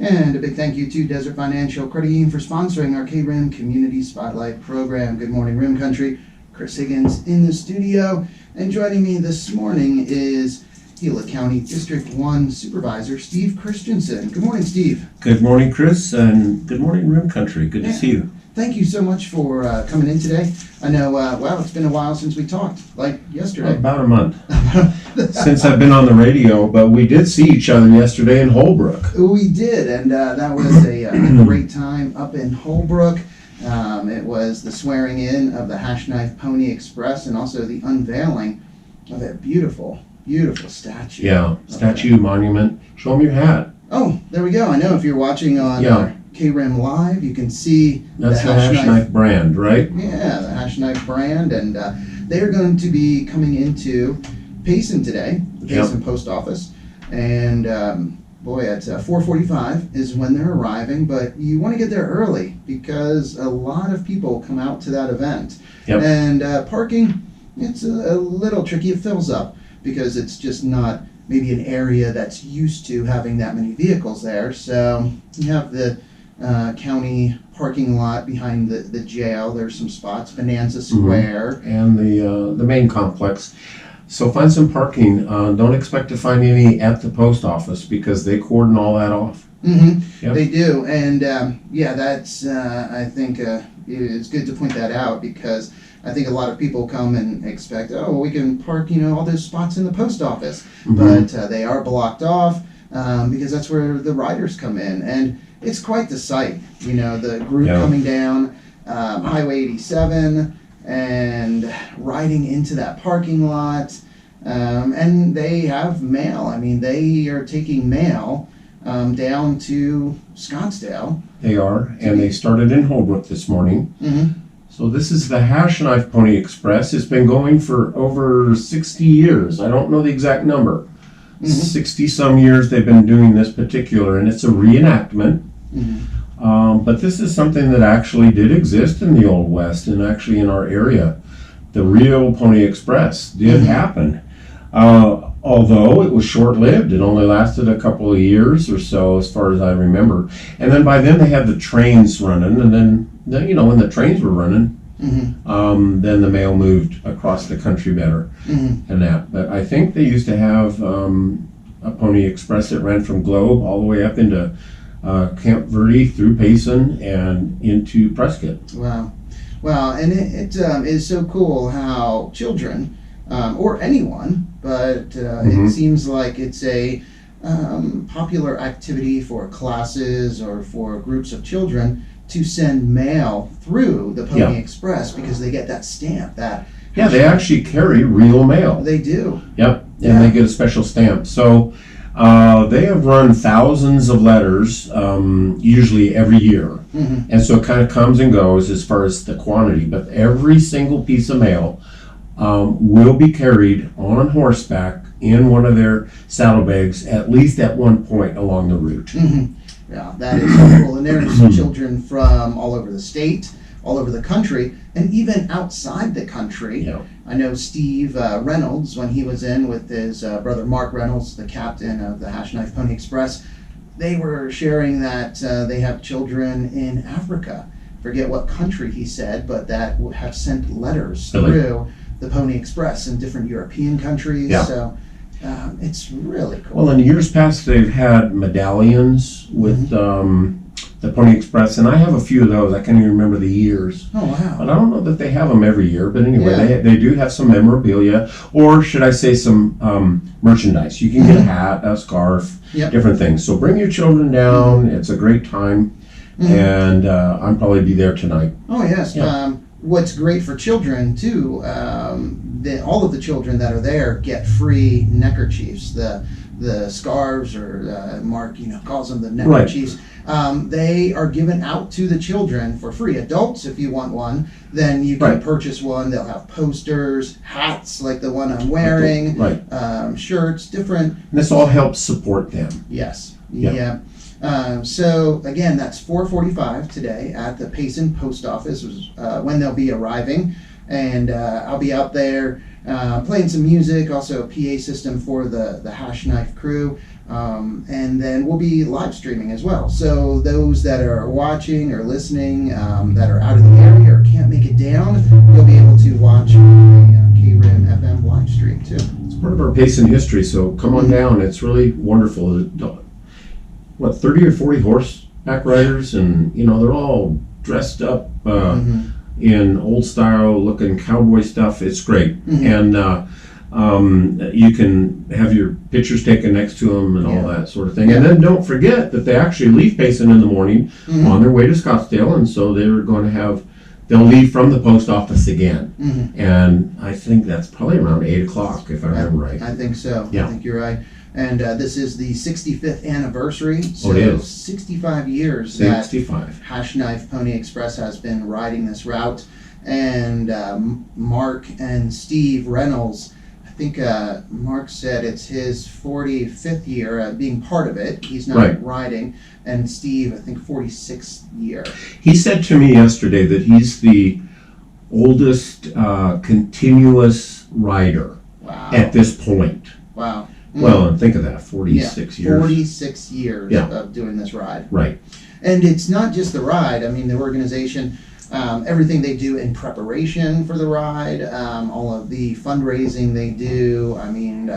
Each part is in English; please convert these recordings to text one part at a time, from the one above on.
And a big thank you to Desert Financial Credit Union for sponsoring our KRIM Community Spotlight program. Good morning, Rim Country. Chris Higgins in the studio. And joining me this morning is Gila County District 1 Supervisor Steve Christensen. Good morning, Steve. Good morning, Chris, and good morning, Rim Country. Good to see you. Thank you so much for coming in today. I know, wow, it's been a while since we talked, like yesterday. About a month since I've been on the radio, but we did see each other yesterday in Holbrook. We did, and that was a great time up in Holbrook. It was the swearing in of the Hash Knife Pony Express and also the unveiling of that beautiful, beautiful statue. Yeah, statue, monument. Show them your hat. Oh, there we go. I know if you're watching on KRIM Live, you can see that's the Hash Knife brand, right? Yeah, the Hash Knife brand, and they are going to be coming into Payson today, the Payson Post Office, and boy, at 4:45 is when they're arriving, but you want to get there early because a lot of people come out to that event. And parking, it's a little tricky. It fills up because it's just not maybe an area that's used to having that many vehicles there. So you have the county parking lot behind the jail. There's some spots, Bonanza Square. And the main complex. So find some parking. Don't expect to find any at the post office because they cordon all that off. They do. And that's, I think it's good to point that out because I think a lot of people come and expect, oh, well, we can park, all those spots in the post office. But they are blocked off because that's where the riders come in. And it's quite the sight, the group coming down Highway 87 and riding into that parking lot. And they have mail. I mean, they are taking mail down to Scottsdale. They are, and they started in Holbrook this morning. So this is the Hash Knife Pony Express. It's been going for over 60 years. I don't know the exact number. 60 some years they've been doing this particular, and it's a reenactment. But this is something that actually did exist in the Old West and actually in our area. The real Pony Express did happen. Although it was short-lived. It only lasted a couple of years or so as far as I remember. And then by then they had the trains running, and then when the trains were running, then the mail moved across the country better and that. But I think they used to have a Pony Express that ran from Globe all the way up into Camp Verde through Payson and into Prescott. Wow, and it is so cool how children, or anyone, but it seems like it's a popular activity for classes or for groups of children to send mail through the Pony Express because they get that stamp. They actually carry real mail. They do. Yep, and they get a special stamp. So they have run thousands of letters, usually every year. And so it kind of comes and goes as far as the quantity, but every single piece of mail will be carried on horseback in one of their saddlebags, at least at one point along the route. Yeah, that is so cool. And there's children from all over the state, all over the country, and even outside the country. I know Steve Reynolds, when he was in with his brother Mark Reynolds, the captain of the Hash Knife Pony Express, they were sharing that they have children in Africa. Forget what country he said, but that have sent letters through the Pony Express in different European countries. So it's really cool. Well, in years past, they've had medallions with the Pony Express, and I have a few of those. I can't even remember the years. Oh, wow. But I don't know that they have them every year. But anyway, they do have some memorabilia, or should I say some merchandise. You can get a hat, a scarf, different things. So bring your children down. It's a great time, and I'll probably be there tonight. Oh, yes. What's great for children, too, all of the children that are there get free neckerchiefs. The scarves, or Mark, calls them the neckerchiefs. They are given out to the children for free. Adults, if you want one, then you can purchase one. They'll have posters, hats like the one I'm wearing, shirts, different. And this all helps support them. Yes. So again, that's 4:45 today at the Payson Post Office when they'll be arriving, and I'll be out there playing some music, also a PA system for the Hash Knife crew. And then we'll be live streaming as well. So those that are watching or listening that are out of the area or can't make it down, you'll be able to watch the KRIM FM live stream too. It's part of our Payson history, so come on down. It's really wonderful. What, 30 or 40 horseback riders, and they're all dressed up in old style looking cowboy stuff. It's great. And you can have your pictures taken next to them and all that sort of thing. And then don't forget that they actually leave Payson in the morning on their way to Scottsdale, and so they'll leave from the post office again. And I think that's probably around 8 o'clock, if I remember right. I think so. Yeah. I think you're right. And this is the 65th anniversary. So it is. 65 years 65. that Hash Knife Pony Express has been riding this route. And Mark and Steve Reynolds, I think Mark said it's his 45th year being part of it. He's not riding. And Steve, I think 46th year. He said to me yesterday that he's the oldest continuous rider at this point. Wow. Well, and think of that, 46 years. 46 years of doing this ride. Right. And it's not just the ride. I mean, the organization, everything they do in preparation for the ride, all of the fundraising they do. I mean,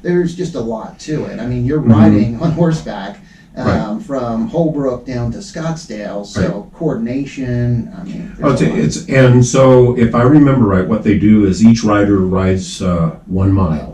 there's just a lot to it. I mean, you're riding on horseback from Holbrook down to Scottsdale, so coordination. I mean, and so if I remember right, what they do is each rider rides 1 mile.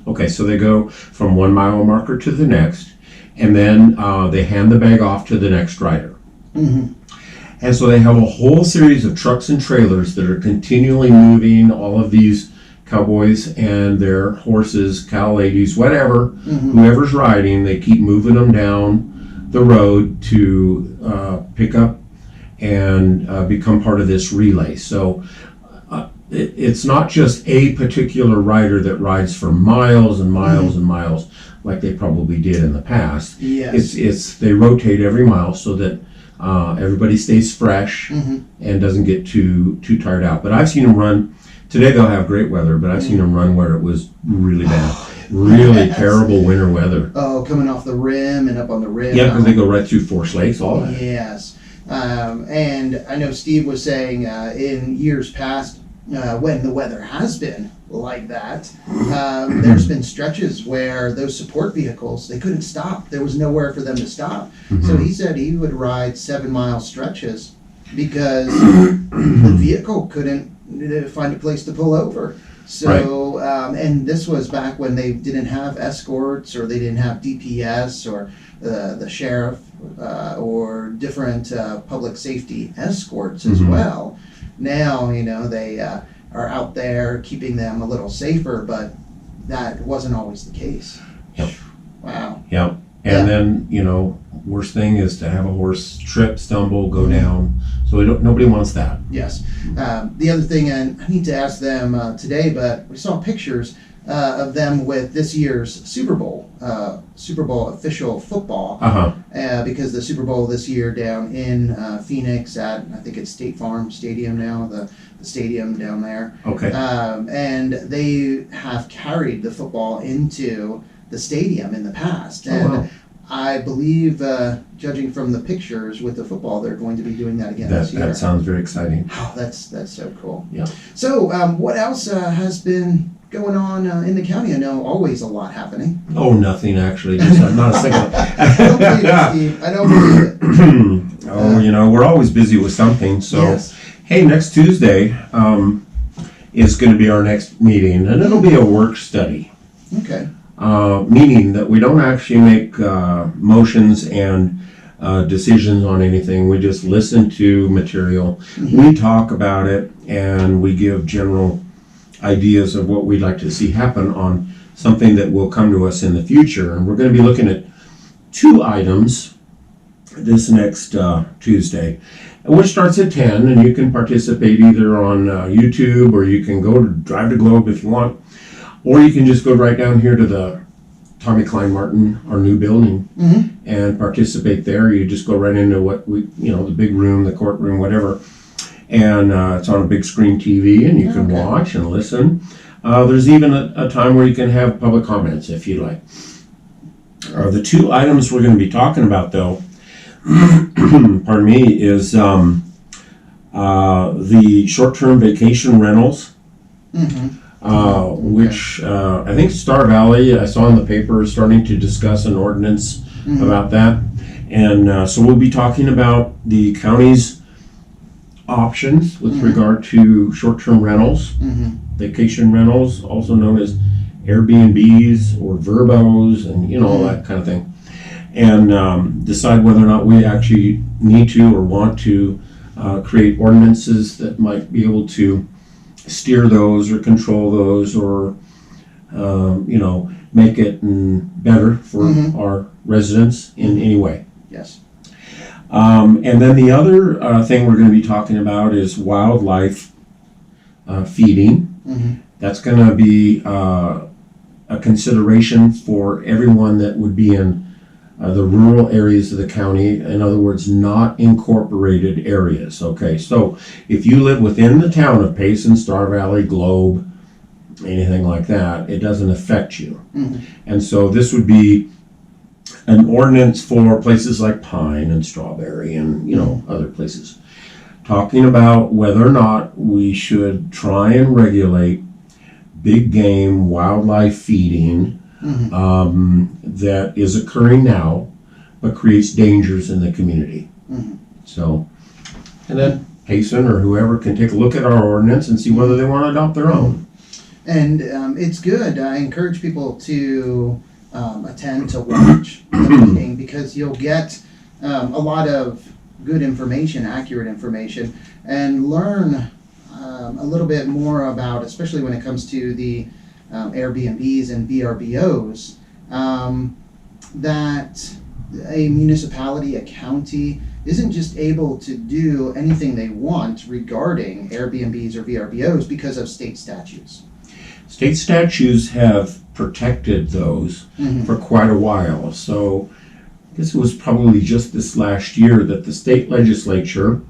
Okay, so they go from 1 mile marker to the next, and then they hand the bag off to the next rider. And so they have a whole series of trucks and trailers that are continually moving all of these cowboys and their horses, cow ladies, whatever, whoever's riding, they keep moving them down the road to pick up and become part of this relay. So it's not just a particular rider that rides for miles and miles and miles like they probably did in the past. It's they rotate every mile so that everybody stays fresh and doesn't get too tired out. But I've seen them run. Today they'll have great weather, but I've seen them run where it was really bad. Really terrible winter weather. Oh, coming off the rim and up on the rim. Yeah, because they go right through Forest Lakes, all that. Yes. And I know Steve was saying in years past, when the weather has been like that, there's been stretches where those support vehicles, they couldn't stop. There was nowhere for them to stop. So he said he would ride 7-mile stretches because the vehicle couldn't find a place to pull over. So, and this was back when they didn't have escorts, or they didn't have DPS, or the sheriff, or different public safety escorts as well. Now, they are out there keeping them a little safer, but that wasn't always the case. Wow. Yep. And then, worst thing is to have a horse trip, stumble, go down. So nobody wants that. Yes. The other thing, and I need to ask them today, but we saw pictures of them with this year's Super Bowl official football. Because the Super Bowl this year down in Phoenix at, I think it's State Farm Stadium now, the stadium down there. Okay. And they have carried the football into the stadium in the past. And I believe, judging from the pictures with the football, they're going to be doing that again this year. That sounds very exciting. Oh, that's so cool. Yeah. So, what else has been going on in the county? I know always a lot happening. Oh, nothing actually. Just not a single. I don't believe it, Steve. I don't believe it. We're always busy with something. So, hey, next Tuesday is going to be our next meeting, and it'll be a work study. Okay. Meaning that we don't actually make motions and decisions on anything. We just listen to material. We talk about it, and we give general ideas of what we'd like to see happen on something that will come to us in the future. And we're going to be looking at 2 items this next Tuesday, which starts at 10, and you can participate either on YouTube, or you can go to Drive to Globe if you want. Or you can just go right down here to the Tommy Klein Martin, our new building, and participate there. You just go right into what the big room, the courtroom, whatever. And it's on a big screen TV, and you can watch and listen. There's even a time where you can have public comments if you'd like. The two items we're going to be talking about, though, pardon me, is the short-term vacation rentals, which I think Star Valley, I saw in the paper, is starting to discuss an ordinance about that. And so we'll be talking about the county's options with regard to short-term rentals, vacation rentals, also known as Airbnbs or Verbos, and that kind of thing, and decide whether or not we actually need to or want to create ordinances that might be able to steer those or control those, or make it better for our residents in any way. Yes. And then the other thing we're going to be talking about is wildlife feeding. That's going to be a consideration for everyone that would be in the rural areas of the county. In other words, not incorporated areas. Okay, so if you live within the town of Payson, Star Valley, Globe, anything like that, it doesn't affect you. And so this would be an ordinance for places like Pine and Strawberry and other places, talking about whether or not we should try and regulate big game wildlife feeding that is occurring now but creates dangers in the community. So, and then Payson or whoever can take a look at our ordinance and see whether they want to adopt their own. And it's good. I encourage people to attend to watch the meeting, because you'll get a lot of good information, accurate information, and learn a little bit more about, especially when it comes to the Airbnbs and VRBOs, that a municipality, a county, isn't just able to do anything they want regarding Airbnbs or VRBOs because of state statutes. State statutes have protected those for quite a while. So I guess it was probably just this last year that the state legislature,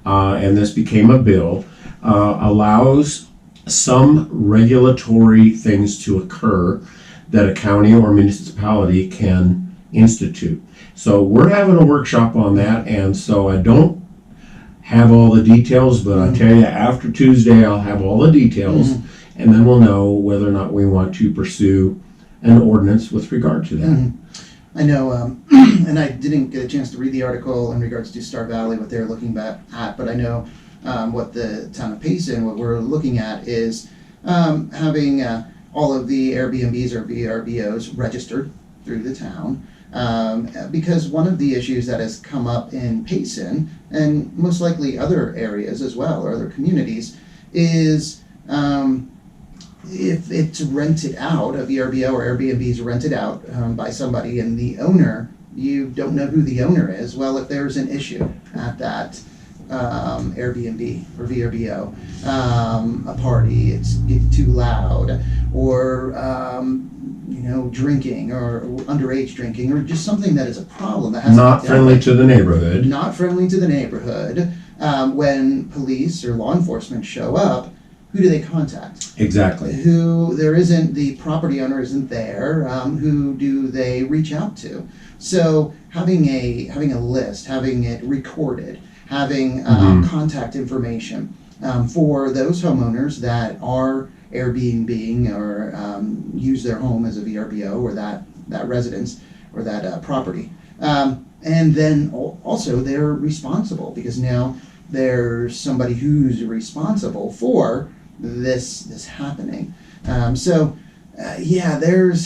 and this became a bill, allows some regulatory things to occur that a county or municipality can institute. So we're having a workshop on that, and so I don't have all the details, but I tell you, after Tuesday I'll have all the details, and then we'll know whether or not we want to pursue an ordinance with regard to that. I know, and I didn't get a chance to read the article in regards to Star Valley, what they're looking at, but I know what the town of Payson, what we're looking at is having all of the Airbnbs or VRBOs registered through the town, because one of the issues that has come up in Payson, and most likely other areas as well, or other communities, is if it's rented out, a VRBO or Airbnb is rented out by somebody, and the owner, you don't know who the owner is. Well, if there's an issue at that Airbnb or VRBO, a party, it's too loud, or drinking, or underage drinking, or just something that is a problem that has not friendly to the neighborhood. Not friendly to the neighborhood. When police or law enforcement show up, who do they contact? Exactly. The property owner isn't there. Who do they reach out to? So having a list, having it recorded, having contact information for those homeowners that are Airbnb or use their home as a VRBO, or that residence or that property. And then also they're responsible, because now there's somebody who's responsible for this happening. There's,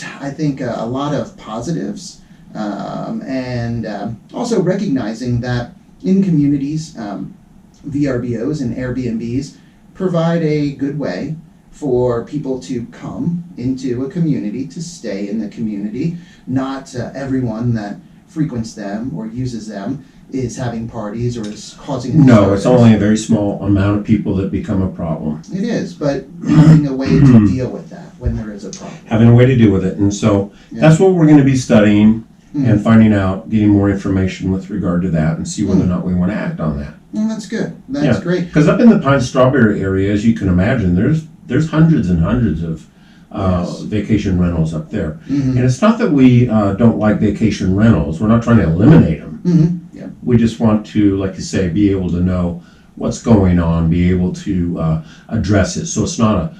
I think, a lot of positives, and also recognizing that in communities, VRBOs and Airbnbs provide a good way for people to come into a community, to stay in the community. Not everyone that frequents them or uses them is having parties or is causing No, it's only a very small amount of people that become a problem. It is, but having a way to deal with that when there is a problem. Having a way to deal with it. And so that's what we're going to be studying and finding out, getting more information with regard to that, and see whether or not we want to act on that. Well, that's good. That's great. Because up in the Pine Strawberry area, as you can imagine, there's there's hundreds and hundreds of Yes. vacation rentals up there. Mhm. And it's not that we don't like vacation rentals. We're not trying to eliminate them. Mm-hmm. Yeah. We just want to, like you say, be able to know what's going on, be able to address it. So it's not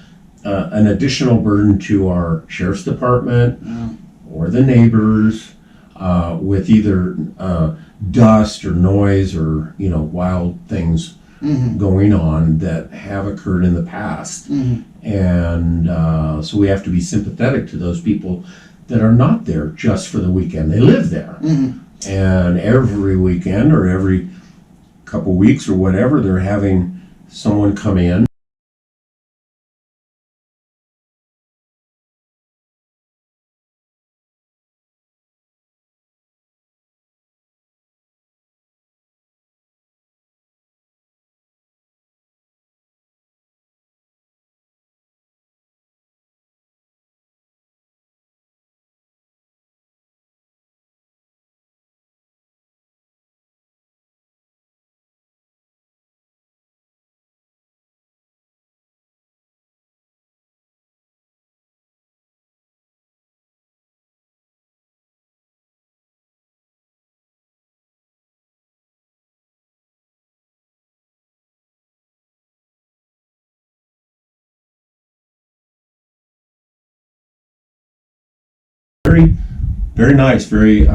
an additional burden to our sheriff's department or the neighbors with either dust or noise or, wild things Mm-hmm. going on that have occurred in the past. Mm-hmm. And so we have to be sympathetic to those people that are not there just for the weekend. They live there. Mm-hmm. And every weekend or every couple weeks or whatever, they're having someone come in. Very, very nice, very